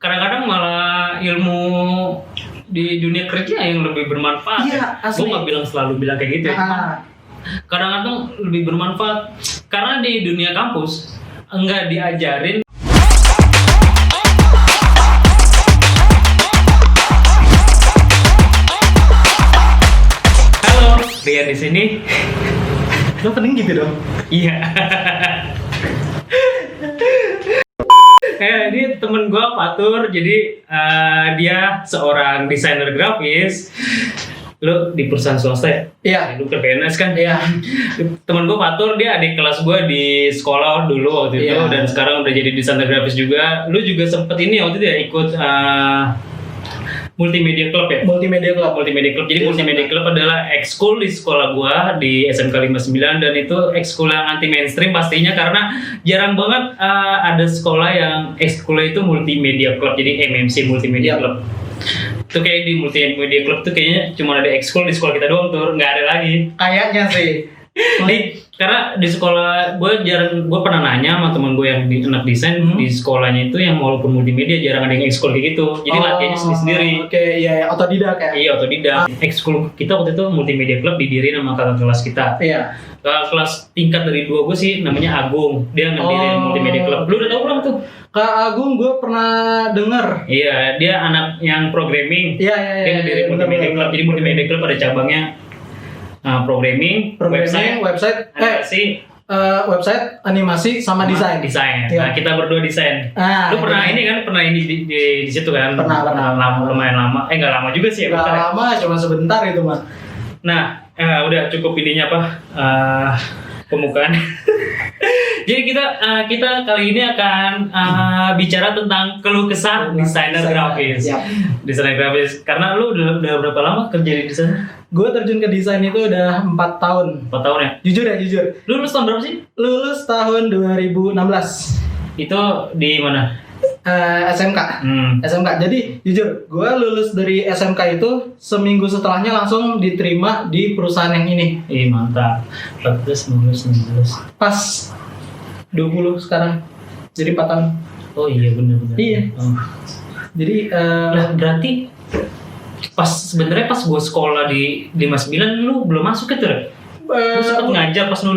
kadang-kadang malah ilmu di dunia kerja yang lebih bermanfaat. Iya, Gue asli. nggak selalu bilang kayak gitu ya. Kadang-kadang lebih bermanfaat karena di dunia kampus enggak diajarin. Halo, Rian di sini. Lo pening gitu dong? Iya. Ini temen gue Fatur, jadi dia seorang desainer grafis. Lu di perusahaan swasta ya? Iya. Lu ke PNS kan? Iya. Temen gue Fatur, dia adik kelas gue di sekolah dulu waktu itu. Iya. Dan sekarang udah jadi desainer grafis juga. Lu juga sempet ini waktu itu ya, ikut Multimedia Club ya? Multimedia Club. Multimedia Club. Jadi Iya, Multimedia Club adalah ekskul di sekolah gua di SMK 59, dan itu ekskul yang anti mainstream pastinya karena jarang banget ada sekolah yang ekskulnya itu Multimedia Club. Jadi MMC Multimedia Iya. Club. Itu kayak di Multimedia Club tuh kayaknya cuma ada ekskul di sekolah kita doang tuh, nggak ada lagi. Kayaknya sih. Karena di sekolah gue pernah nanya sama temen gue yang anak desain di sekolahnya itu yang walaupun multimedia jarang ada yang ekskul kayak gitu. Jadi latihannya sendiri-sendiri. Oke, iya, otodidak ya. Iya, otodidak. Ekskul kita waktu itu Multimedia Club didiriin sama kakak kelas kita. Iya. Kakak kelas tingkat dari dua gue sih namanya Agung. Dia ngedirin Multimedia Club. Lu udah tau belum tuh? Kak Agung gue pernah denger. Iya, dia anak yang programming. Iya. Dia ngedirin Multimedia Club. Jadi Multimedia Club ada cabangnya programming, website, animasi, website, animasi sama desain. Desain. Iya. Nah, kita berdua desain. Lu pernah ini kan? Pernah ini di situ kan? Pernah. Lumayan lama. Nggak lama juga sih ya. Gak bentar ya. lama, cuma sebentar itu mah. Nah, udah cukup ininya apa? Pembukaan. Jadi kita kali ini akan bicara tentang keluh kesah desainer grafis. Siap. Desainer grafis. Karena lu udah berapa lama kerja di desain? Gue terjun ke desain itu udah 4 tahun. 4 tahun ya? Jujur. Lu lulus tahun berapa sih? Lulus tahun 2016. Itu di mana? SMK. SMK. Jadi jujur, gue lulus dari SMK itu seminggu setelahnya langsung diterima di perusahaan yang ini. Ih, mantap. 14, 15, 16. Pas 20 sekarang. Jadi 4 tahun. Oh iya, benar. Iya. Oh. Jadi Lah, berarti sebenarnya pas gue sekolah di 59 lu belum masuk gitu ya? Lu sempet ngajar pas gue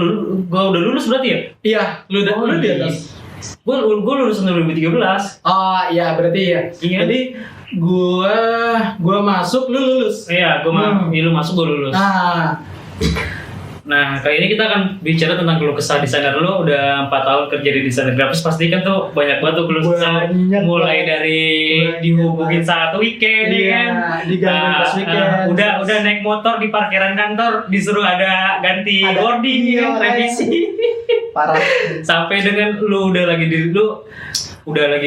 udah lulus berarti ya? iya, lu di atas. Gue lulus tahun 2013. Oh iya, berarti ya. Iya. Jadi gua masuk, lu lulus. Iya, lu masuk, gue lulus. Nah, kali ini kita akan bicara tentang keluh kesah desainer. Lu udah 4 tahun kerja di desainer grafis, pasti kan tuh banyak banget tuh keluh kesah. Banyak Mulai banget. dari Banyak dihubungin banget. saat weekend, Iya, ya kan? digangguin pas weekend. Udah naik motor di parkiran kantor, disuruh ada ganti Ada- boarding, iya, kan, revisi. Parah. Sampai dengan lu udah lagi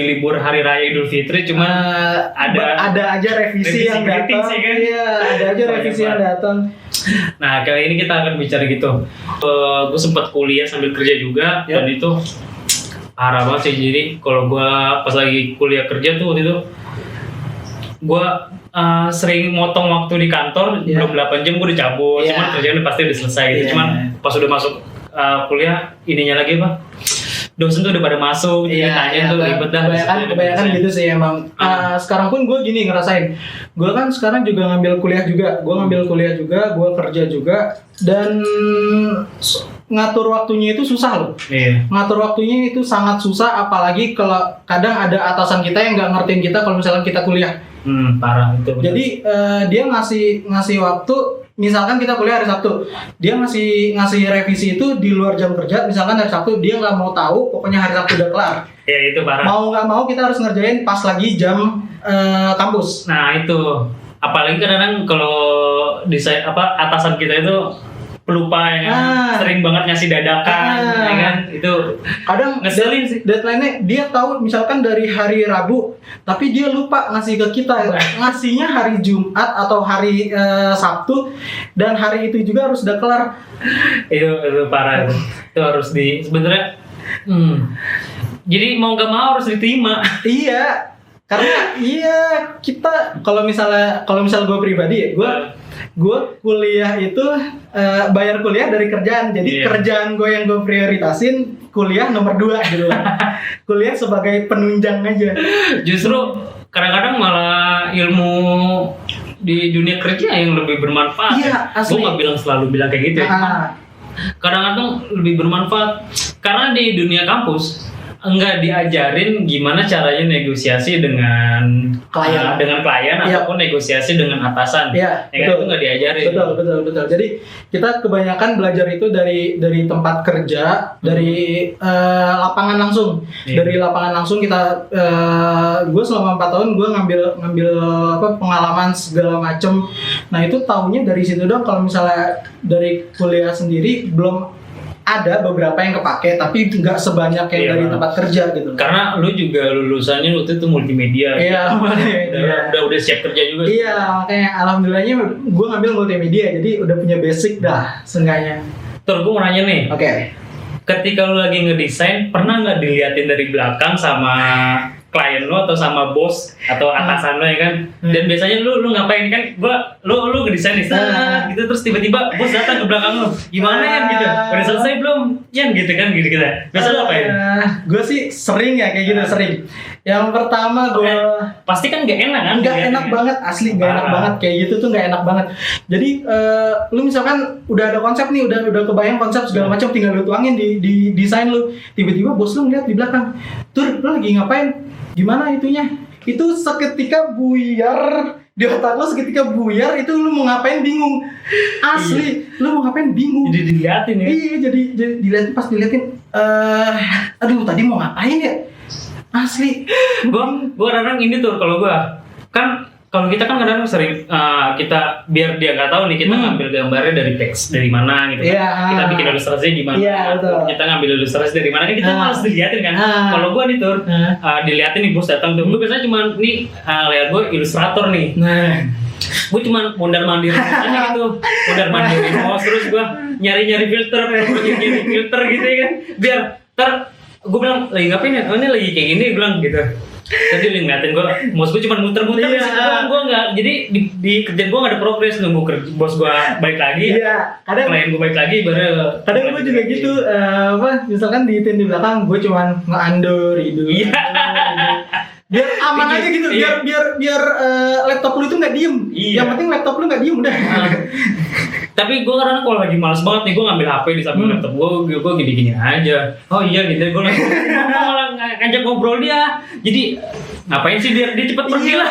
libur hari raya Idul Fitri, cuma ada aja revisi yang meeting datang. sih kan? Iya, ada aja Banyak revisi yang banget. datang. Nah, kali ini kita akan bicara gitu. Gue sempat kuliah sambil kerja juga, dan itu parah banget sih. Jadi kalau gue pas lagi kuliah kerja tuh waktu itu, gue sering motong waktu di kantor. Belum 8 jam gue udah cabut. Cuman kerjaan pasti udah selesai gitu. Cuman pas udah masuk kuliah, ininya lagi apa? Dosen tuh udah pada masuk, tanya tuh ribet dah. Kebanyakan gitu sih emang. Sekarang pun gue gini ngerasain. Gue kan sekarang juga ngambil kuliah juga. Gue kerja juga. Dan ngatur waktunya itu susah loh. Iya. Ngatur waktunya itu sangat susah, apalagi kalau kadang ada atasan kita yang nggak ngertiin kita kalau misalkan kita kuliah. Parah itu. Bener. Jadi dia ngasih waktu. Misalkan kita kuliah hari Sabtu, dia ngasih revisi itu di luar jam kerja. Misalkan hari Sabtu dia nggak mau tahu, pokoknya hari Sabtu udah kelar. Ya itu parah. Mau nggak mau kita harus ngerjain pas lagi jam kampus. Nah itu, apalagi kadang-kadang kalau desain atasan kita itu pelupa ya kan? Sering banget ngasih dadakan, ya kan? Itu Kadang ngeselin sih. deadline-nya dia tahu misalkan dari hari Rabu, tapi dia lupa ngasih ke kita. Ngasihnya hari Jumat atau hari Sabtu, dan hari itu juga harus udah kelar. itu parah. Itu harus sebenarnya. Jadi mau nggak mau harus diterima. Iya, karena kita kalau misalnya gue pribadi ya, gue kuliah itu bayar kuliah dari kerjaan. Jadi kerjaan gue yang gue prioritasin, kuliah nomor 2 gitu. Kuliah sebagai penunjang aja. Justru kadang-kadang malah ilmu di dunia kerja yang lebih bermanfaat. Iya, asli. Gue nggak selalu bilang kayak gitu ya. Kadang-kadang lebih bermanfaat karena di dunia kampus enggak diajarin gimana caranya negosiasi dengan klien ataupun negosiasi dengan atasan. Iya, ya kan, itu enggak diajarin. Betul. Jadi kita kebanyakan belajar itu dari tempat kerja, dari lapangan langsung. Dari lapangan langsung kita gue selama 4 tahun gue ngambil pengalaman segala macem. Nah, itu taunya dari situ dong. Kalau misalnya dari kuliah sendiri belum ada beberapa yang kepake, tapi nggak sebanyak yang dari tempat kerja gitu. Karena lu juga lulusannya waktu itu multimedia. Iya, udah siap kerja juga. Iya, makanya alhamdulillahnya gue ngambil multimedia, jadi udah punya basic dah seenggaknya. Gue mau nanya nih. Oke. Ketika lu lagi ngedesain, pernah nggak diliatin dari belakang sama klien lo atau sama bos atau atasan lo ya kan? Dan biasanya lu ngapain kan? Lu ngedesain gitu, terus tiba-tiba bos datang ke belakang lo, gimana ya gitu? Udah selesai belum? Yan gitu kan, gitu. Biasa lo ngapain? Gue sih sering ya kayak gitu, sering. Yang pertama gue pasti kan gak enak kan? Gak enak banget, asli gak enak banget kayak gitu tuh gak enak banget. Jadi lu misalkan udah ada konsep nih, udah kebayang konsep segala macam, tinggal lu tuangin di desain lu. Tiba-tiba bos lu ngeliat di belakang, "Tur, lu lagi ngapain? Gimana itunya?" Itu seketika buyar di otak lu, seketika buyar itu lu mau ngapain bingung. Asli, lu mau ngapain bingung. Jadi diliatin ya? Iya, jadi diliatin, pas diliatin, aduh tadi mau ngapain ya? Asli. Gua kadang ini tuh kalau gua kan kalau kita kan kadang sering kita biar dia nggak tahu nih kita ngambil gambarnya dari teks dari mana gitu kan. Kita bikin ilustrasi gimana. Kita ngambil ilustrasi dari mana kan kita harus dilihatin kan. Kalau gua nih tuh dilihatin nih bos datang tuh. Gua biasanya cuma nih lihat gua ilustrator nih. Gue cuma mondar-mandir aja gitu, mondar-mandir mouse, terus gue nyari-nyari filter gitu ya kan, biar gue bilang lagi ngapain ya, ini lagi kayak gini, gue bilang gitu. Tadi lu ngeliatin gue, mouse gue cuma muter-muter di situ doang, gue nggak, jadi di kerjaan gue nggak ada progres, nunggu bos gue balik lagi, klien gue balik lagi, baru. Kadang gue juga gitu, misalkan di belakang, gue cuma nge-under gitu. Biar aman aja gitu, biar laptop lu itu nggak diem. Yang penting laptop lu nggak diem udah. Tapi gue kadang kalau lagi males banget nih, gue ngambil HP di samping laptop gue gini-gini aja. Oh iya gitu, gue lagi malah ngajak ngobrol dia. Jadi ngapain sih biar dia cepet pergi lah.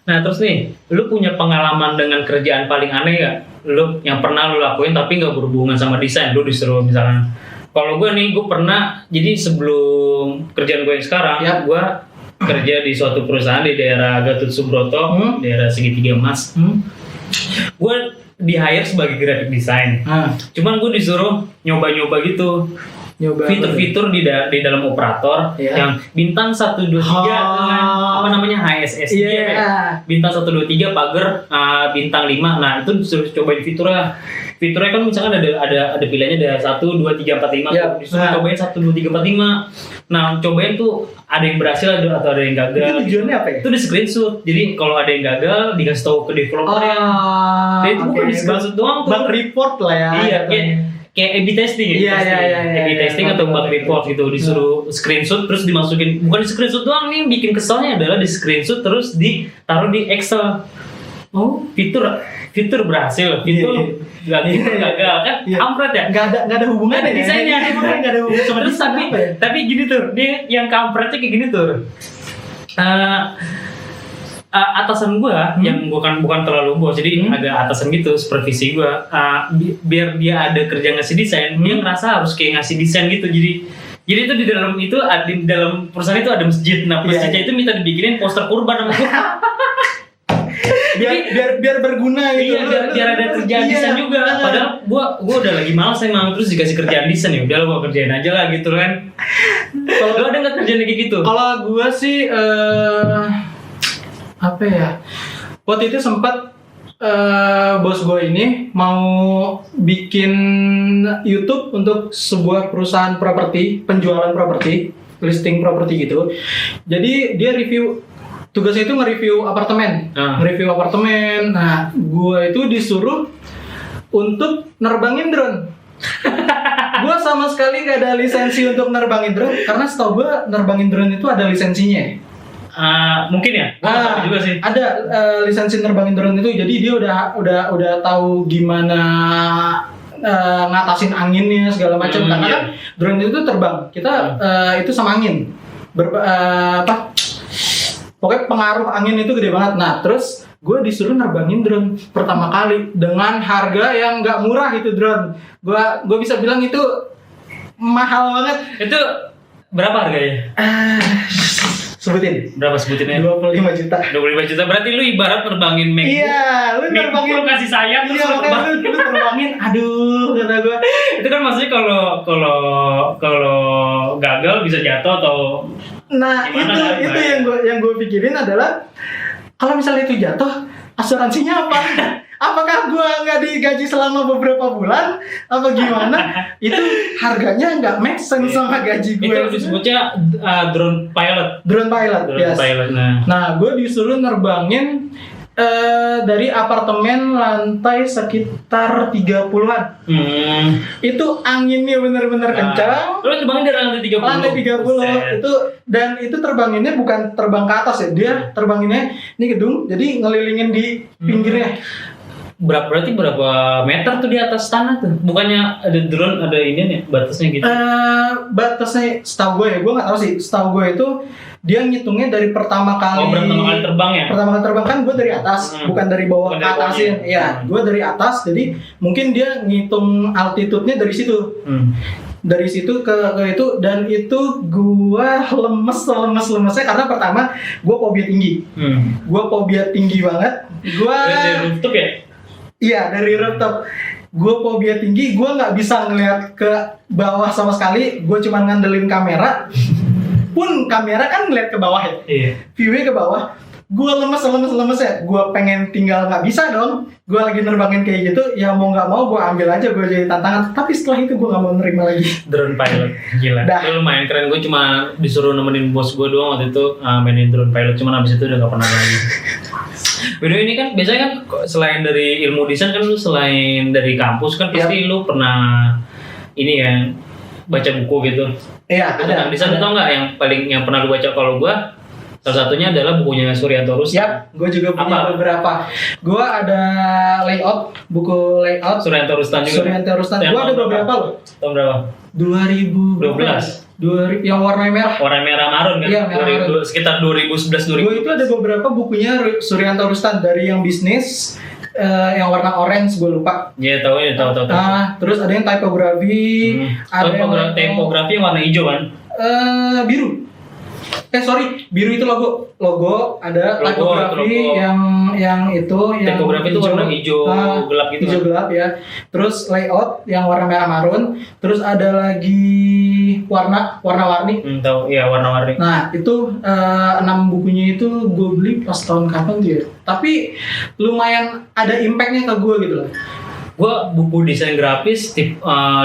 Nah terus nih, lu punya pengalaman dengan kerjaan paling aneh gak? Lu yang pernah lu lakuin tapi nggak berhubungan sama desain, lu disuruh misalkan. Kalau gue nih, gue pernah, jadi sebelum kerjaan gue yang sekarang, gue kerja di suatu perusahaan di daerah Gatot Subroto, daerah Segitiga Emas. Gue di-hire sebagai graphic design. Cuman gue disuruh nyoba-nyoba gitu. Fitur-fitur di dalam operator yang bintang 1, 2, 3 dengan apa namanya HSS bintang 1, 2, 3 pagar bintang 5. Nah itu disuruh cobain fiturnya kan misalkan ada pilihannya ada 1, 2, 3, 4, 5 disuruh cobain 1, 2, 3, 4, 5. Nah cobain tuh ada yang berhasil atau ada yang gagal. Itu tujuannya apa ya? Itu di screenshot. Jadi kalau ada yang gagal dikasih tahu ke developernya. Jadi itu bukan di screenshot doang tuh. Bug report lah ya. Iya kayak A/B testing gitu. A/B testing atau bug report gitu, disuruh screenshot terus dimasukin. Bukan di screenshot doang nih, bikin keselnya adalah di screenshot terus ditaruh di Excel. Fitur berhasil, fitur gagal kan, kampret ya? Nggak ada hubungannya desainnya, nggak ada hubungan sama terus tapi gini tuh, dia yang kampretnya kayak gini tuh. Atasan gue yang bukan terlalu bos, jadi agak atasan gitu, supervisi gue, biar dia ada kerja ngasih desain, dia ngerasa harus kayak ngasih desain gitu, jadi itu di dalam perusahaan itu ada masjid. Nah masjidnya itu minta dibikinin poster kurban sama gue. biar berguna gitu. Iya, biar ada kerjaan desain juga. Padahal gua udah lagi malas emang, terus dikasih kerjaan desain ya udah gua kerjain aja lah gitu kan. Kalau lu ada nggak kerjaan kayak gitu? Kalau gua sih apa ya? Waktu itu sempat bos gue ini mau bikin YouTube untuk sebuah perusahaan properti, penjualan properti, listing properti gitu. Jadi dia review tugasnya itu nge-review apartemen. Nge-review apartemen. Nah, gue itu disuruh untuk nerbangin drone. Gue sama sekali gak ada lisensi untuk nerbangin drone, karena setahu gue nerbangin drone itu ada lisensinya. Mungkin ya, gue nggak tahu juga sih. Ada lisensi nerbangin drone itu, jadi dia udah tahu gimana ngatasin anginnya segala macam. Karena kan drone itu terbang, kita itu sama angin. Pokoknya pengaruh angin itu gede banget. Nah, terus gue disuruh nerbangin drone pertama kali dengan harga yang nggak murah itu drone. Gue bisa bilang itu mahal banget. Itu berapa harganya? Sebutin. Berapa sebutinnya? 25 juta. 25 juta, berarti lu ibarat nerbangin MacBook. Iya, lu nerbangin. Lu kasih sayang terus lu terbangin. Aduh, kata gue. Itu kan maksudnya kalau gagal bisa jatuh atau nah, gimana, itu yang gue pikirin adalah kalau misalnya itu jatuh, asuransinya apa? Apakah gue nggak digaji selama beberapa bulan? Apa gimana? Itu harganya nggak make sense sama gaji gue. Itu disebutnya drone pilot. Drone pilot, drone pilot. Nah, gue disuruh nerbangin dari apartemen lantai sekitar 30-an. Itu anginnya bener-bener kencang. Lu terbangin dari lantai 30? Lantai 30. Itu terbanginnya bukan terbang ke atas ya. Dia terbanginnya ini gedung, jadi ngelilingin di pinggirnya. Berarti berapa meter tuh di atas tanah tuh? Bukannya ada drone, ada ini nih batasnya gitu? Batasnya setahu gue ya, gue nggak tahu sih. Setahu gue itu dia ngitungnya dari pertama kali. Pertama kali terbang ya? Pertama kali terbang kan gue dari atas, bukan dari bawah ke atasin. Iya, gue dari atas, jadi mungkin dia ngitung altitude-nya dari situ. Dari situ ke itu, dan itu gue lemesnya karena pertama gue fobia tinggi. Gue fobia tinggi banget. Dari rooftop ya? Iya, dari rooftop. Gue fobia tinggi, gue nggak bisa ngeliat ke bawah sama sekali. Gue cuma ngandelin kamera. Pun kamera kan ngeliat ke bawah ya. Iya. View-nya ke bawah. Gue lemes ya. Gue pengen tinggal, nggak bisa dong. Gue lagi nerbangin kayak gitu, ya mau nggak mau gue ambil aja, gue jadi tantangan. Tapi setelah itu gue nggak mau nerima lagi. Drone pilot, gila. Itu lumayan keren. Gue cuma disuruh nemenin bos gue doang waktu itu mainin drone pilot. Cuman abis itu udah nggak pernah lagi. Video ini kan biasanya kan selain dari ilmu desain kan lu selain dari kampus kan pasti lu pernah ini kan baca buku gitu. Iya, ada. Desain lu tau nggak yang pernah lu baca? Kalau gua salah satunya adalah bukunya Suryanto Rustan. Yap, gue juga punya beberapa. Gue ada buku layout Suryanto Rustan juga. Gue ada beberapa loh. Tahun berapa? 2012. Yang warna merah. Warna merah marun kan? Iya, sekitar 2011-2012. Gue itu ada beberapa bukunya Suryanto Rustan, dari yang bisnis, yang warna orange gue lupa. Iya, tahu. Terus ada yang typography. Typography yang warna hijau kan? Biru. Biru itu logo ada typography yang typography itu warna hijau gelap gitu. Hijau gelap ya. Terus layout yang warna merah marun. Terus ada lagi warna-warni. Tahu, iya warna-warni. Nah, itu 6 bukunya itu gue beli pas tahun kapan tuh ya. Tapi lumayan ada impact-nya ke gue gitu loh. Gue buku desain grafis,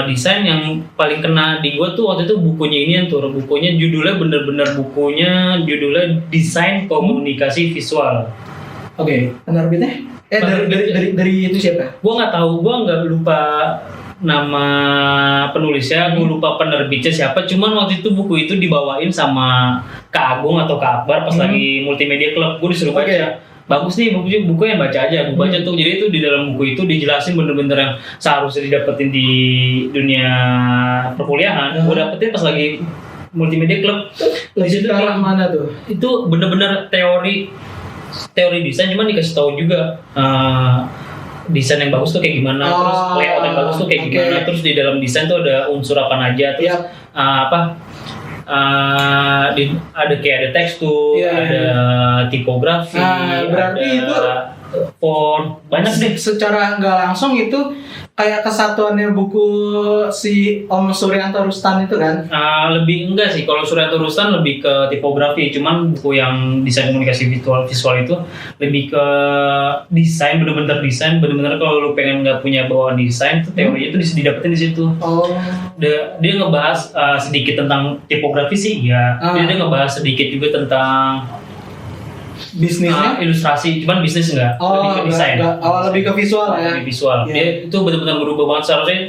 desain yang paling kena di gue tuh waktu itu bukunya ini yang turun. Bukunya judulnya judulnya Desain Komunikasi Visual. Oke, penerbitnya? Dari itu siapa? Gue nggak tahu, gue nggak lupa nama penulisnya, gue lupa penerbitnya siapa. Cuman waktu itu buku itu dibawain sama Kak Agung atau Kak Akbar pas lagi multimedia club. Gue disuruh baca. Bagus nih buku yang baca aja, gue baca tuh. Jadi itu di dalam buku itu dijelasin bener-bener yang seharusnya didapetin di dunia perkuliahan. Gue dapetin pas lagi multimedia club. Di situ mana tuh? Itu bener-bener teori desain, cuman dikasih tahu juga desain yang bagus tuh kayak gimana, terus layout yang bagus tuh kayak gimana, terus di dalam desain tuh ada unsur apa aja, terus ada tekstur, ada tipografi, berarti ada itu font, banyak deh. Secara nggak langsung itu kayak kesatuannya buku si Om Suryanto Rustan itu kan? Lebih enggak sih, kalau Suryanto Rustan lebih ke tipografi, cuman buku yang desain komunikasi visual itu lebih ke desain, bener-bener kalau lu pengen nggak punya bawaan desain, tuh teorinya itu didapetin di situ. Dia ngebahas sedikit tentang tipografi sih, ya. Dia ngebahas sedikit juga tentang bisnisnya ilustrasi, cuman bisnis enggak, lebih ke desain. Lebih ke visual ya. Lebih visual. Iya. Dia itu benar-benar berubah banget. Seharusnya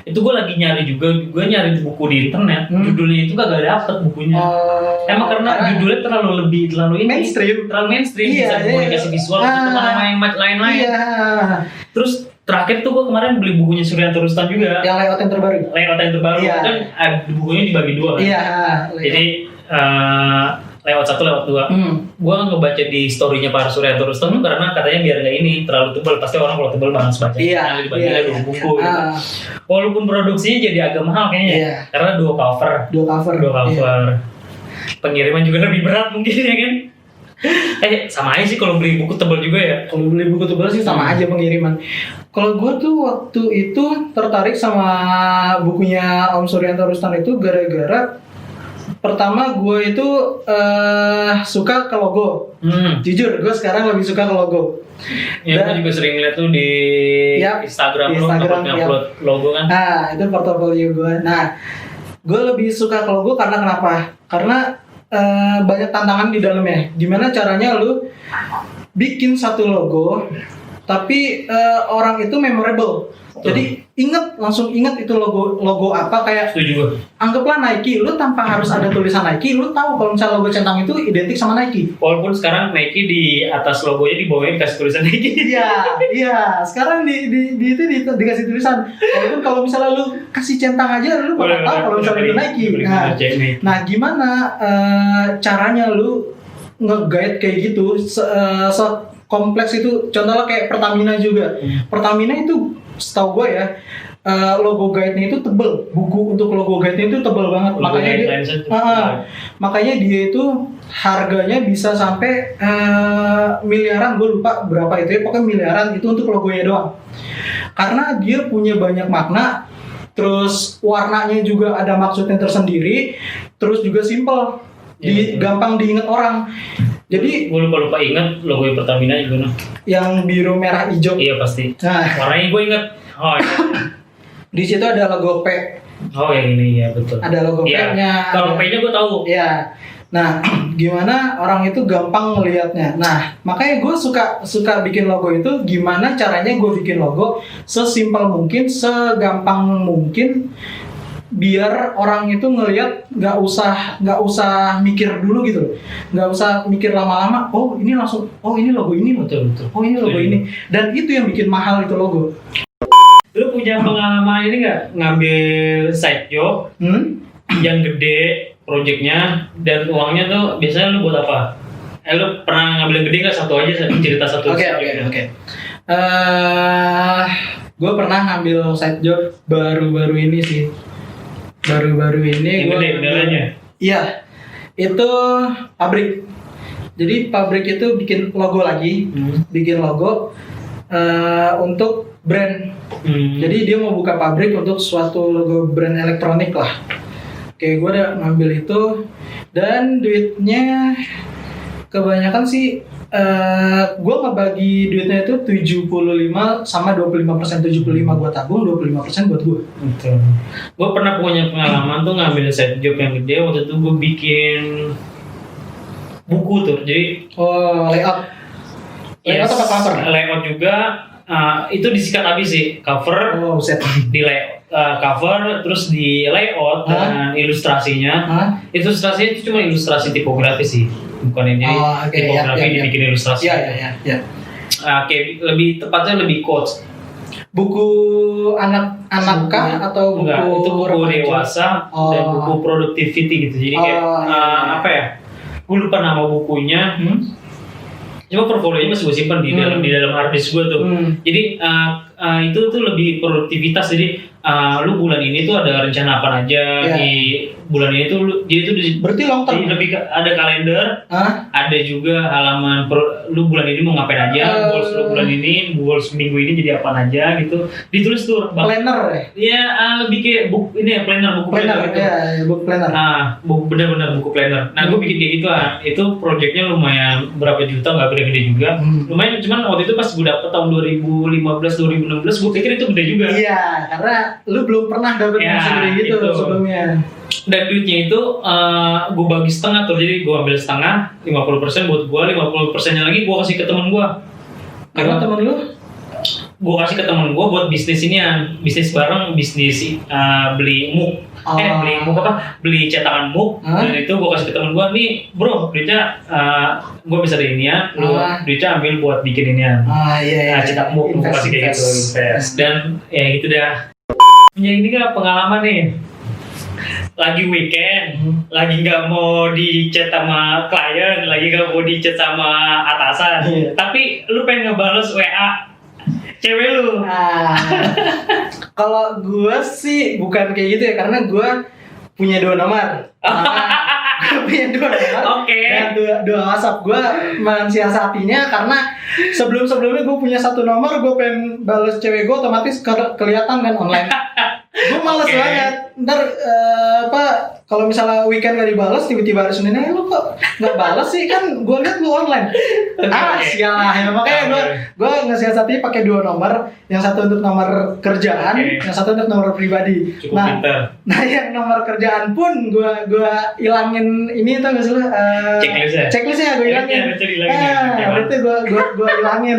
itu gue lagi nyari juga, gue nyari buku di internet, judulnya itu gak dapet bukunya. Emang karena judulnya terlalu ini, terlalu mainstream, bisa komunikasi visual, itu malah main lain-lain. Iya. Terus terakhir tuh gue kemarin beli bukunya Suryanto Rustan juga. Yang layout yang terbaru. Iya. Kan ada bukunya dibagi dua kan. Iya. Jadi lewat 1, lewat 2. Gue ngebaca di story-nya Pak Suryanto Rustan tuh karena katanya biar nggak ini terlalu tebal. Pasti orang kalau tebal banget baca. Iya. Nah, dibagi ada 2 buku. Gitu. Walaupun produksinya jadi agak mahal kayaknya. Iya. Karena 2 cover. Iya. Pengiriman juga lebih berat mungkin ya kan. Sama aja sih kalau beli buku tebal juga ya. Kalau beli buku tebal sih sama aja pengiriman. Kalau gue tuh waktu itu tertarik sama bukunya Om Suryanto Rustan itu gara-gara pertama gue itu suka ke logo. Jujur gue sekarang lebih suka ke logo. Ya, gue juga sering lihat tuh di Instagram lo upload logo kan. Nah itu portofolio gue. Nah gue lebih suka ke logo karena kenapa? Karena banyak tantangan di dalamnya. Gimana caranya lu bikin satu logo tapi orang itu memorable. Jadi langsung inget itu logo apa, kayak anggaplah Nike, lu tanpa harus ada tulisan Nike, lu tahu kalau misalnya logo centang itu identik sama Nike. Walaupun sekarang Nike di atas logonya di bawahnya dikasih tulisan Nike. Iya. Sekarang dikasih tulisan. Walaupun kalau misalnya lu kasih centang aja, lu bakal tahu kalau misalnya itu Nike. Nah, gimana caranya lu nge-guide kayak gitu kompleks itu? Contohnya kayak Pertamina juga. Pertamina itu setahu gue ya, logo guide-nya itu tebel. Buku untuk logo guide-nya itu tebel banget. Makanya dia itu harganya bisa sampai miliaran. Gue lupa berapa itu ya, pokoknya miliaran itu untuk logonya doang. Karena dia punya banyak makna, terus warnanya juga ada maksudnya tersendiri, terus juga simple, gampang diingat orang. Jadi gue lupa ingat logo Pertamina juga yang biru merah hijau. Iya pasti. Nah, warnanya gue ingat. Oh iya. Di situ ada logo P. Oh yang ini ya betul. Ada logo P-nya. Kalau P-nya gue tahu. Iya. Nah, gimana orang itu gampang ngelihatnya. Nah, makanya gue suka bikin logo itu. Gimana caranya gue bikin logo sesimpel mungkin, segampang mungkin, biar orang itu ngelihat nggak usah mikir dulu gitu, nggak usah mikir lama-lama. Oh ini langsung, oh ini logo ini, betul. Oh ini logo ini, dan itu yang bikin mahal itu logo. Lu punya pengalaman ini nggak ngambil side job yang gede projectnya dan uangnya tuh biasanya lu buat apa? Lu pernah ngambil yang gede nggak? Satu aja cerita satu. Oke. Gue pernah ngambil side job baru-baru ini sih. Baru-baru ini gue iya, itu pabrik. Jadi pabrik itu bikin logo lagi, bikin logo untuk brand. Jadi dia mau buka pabrik untuk suatu logo brand elektronik lah. Kayak gue udah ngambil itu, dan duitnya kebanyakan sih gue ngebagi duitnya itu 75 sama 25%. 75 gue tabung, 25% buat gue. Betul. Gue pernah punya pengalaman tuh ngambil side job yang gede. Waktu itu gue bikin buku tuh. Jadi layout apa cover? Layout juga. Itu disikat habis sih, cover di cover, terus di layout dengan ilustrasinya. Ilustrasinya itu cuma ilustrasi tipografi sih, bukan ini tipografi dibikin ilustrasi. Iya. Kayak lebih tepatnya lebih quotes. Buku anak kah atau buku? Enggak, itu buku dewasa dan buku productivity gitu. Jadi kayak apa ya? Gue lupa nama bukunya. Cuma portfolionya masih gue simpan di dalam hard disk gue tuh. Jadi itu tuh lebih produktivitas. Jadi lu bulan ini tuh ada rencana apa aja di bulan ini tuh. Jadi itu berarti long term. Lebih ada kalender, ada juga halaman lu bulan ini mau ngapain aja, goals lu bulan ini, goals minggu ini jadi apa aja gitu. Ditulis tuh. Planner ya? Iya, lebih kayak buku ini ya, buku planner gitu. Iya, buku planner. Benar-benar buku planner. Nah, gue bikin kayak gitu itu projectnya lumayan berapa juta, nggak gede-gede juga. Lumayan, cuman waktu itu pas gue dapet tahun 2015-2016, gue pikir itu gede juga. Iya, karena lu belum pernah dapet yang segede gitu sebelumnya. Dan duitnya itu gue bagi setengah tuh, jadi gue ambil setengah, 50% buat gue, 50%-nya lagi gue kasih ke temen gue. Karena temen lu? Gue kasih ke temen gue buat bisnis inian, bisnis bareng, bisnis beli muk. Beli muk apa? Beli cetakan muk. Dan itu gue kasih ke temen gue, nih bro, duitnya gue bisa dari inian, lu duitnya ambil buat bikin inian. Iya. Cetak muk, gue kasih kayak gitu, invest. Dan ya gitu dah. Punya ini kan pengalaman nih. Lagi weekend, lagi nggak mau di chat sama klien, lagi nggak mau di chat sama atasan, tapi lu pengen ngebales WA cewek lu. Kalau gue sih bukan kayak gitu ya, karena gue punya 2 nomor. Gue punya 2 nomor. Dan 2 WhatsApp. Gue mensiasatinya karena sebelumnya gue punya 1 nomor, gue pengen balas cewek gue otomatis kelihatan kan online. Gue males banget. Ntar kalau misalnya weekend gak dibales, tiba-tiba hari Senin, lu kok nggak balas sih, kan gue liat lu online. Sialah ya, makanya gue ngesiasati pakai 2 nomor, yang satu untuk nomor kerjaan, yang satu untuk nomor pribadi. Cukup pintar. Nah yang nomor kerjaan pun gue ilangin ini, tau gak sih lu? Checklistnya gue ilangin. Berarti gue ilangin.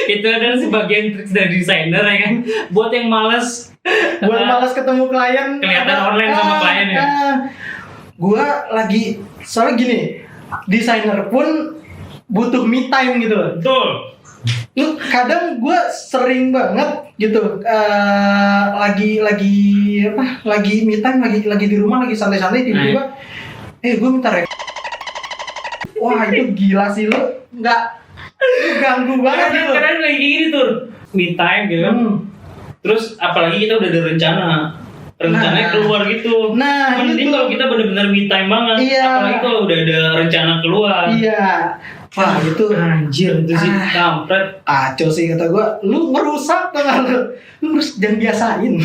Itu adalah sebagian trik dari desainer ya kan, buat yang malas ketemu klien, kelihatan online sama klien ya. Gue lagi, soalnya gini, desainer pun butuh me time gitu loh. Betul. Lu kadang gue sering banget gitu, lagi me time, lagi di rumah, lagi santai-santai, tiba-tiba gue minta wah itu gila sih lu ganggu banget gitu. Kadang lagi gini tuh me time gitu kan. Terus apalagi kita udah ada rencananya keluar gitu. Mending kalau kita benar-benar me time banget. Apalagi kalau udah ada rencana keluar. Wah itu anjir itu sih kampret. Kacau sih kata gue. Lu ngerusak tuh kan lu jangan biasain.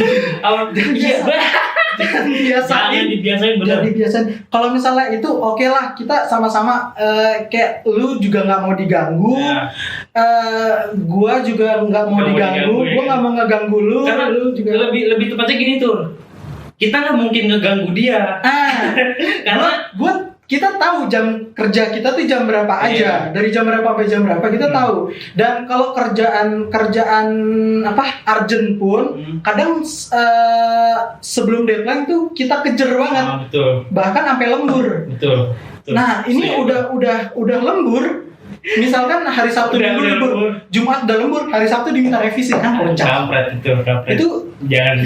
Jangan dibiasain bener. Kalau misalnya itu oke lah, kita sama-sama kayak lu juga nggak mau diganggu, gua juga nggak mau diganggu, gua nggak mau ngeganggu lu. Karena lu juga lebih tepatnya gini tuh, kita nggak mungkin ngeganggu dia. Karena kita tahu jam kerja kita tuh jam berapa aja, dari jam berapa sampai jam berapa kita tahu. Dan kalau kerjaan urgent pun kadang sebelum deadline tuh kita kejar banget. Betul. Bahkan sampai lembur. Betul. Nah, ini udah lembur. Misalkan hari Sabtu minggu lembur, Jumat udah lembur, hari Sabtu diminta revisi kan kocak. Kampret itu. Itu jangan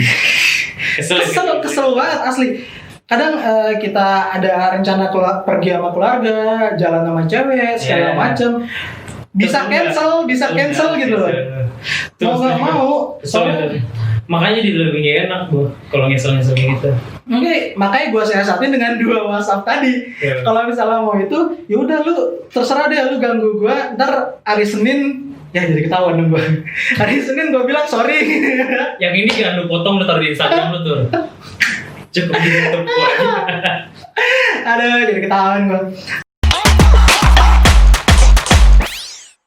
kesel banget asli. Kadang kita ada rencana pergi sama keluarga, jalan sama cewek, segala macem, bisa cancel gitu loh. Mau nggak mau. Makanya jadi lebih enak kalau ngesel-ngesel gitu. Makanya gue siasatin dengan 2 WhatsApp tadi. Kalau misalnya mau itu, ya udah lu terserah deh, lu ganggu gue. Ntar hari Senin ya jadi ketahuan dong gue. Hari Senin gue bilang sorry. Yang ini jangan lu potong, lu taruh di Instagram lu tuh. Cukup di YouTube aja. Aduh, jadi ketahuan gue.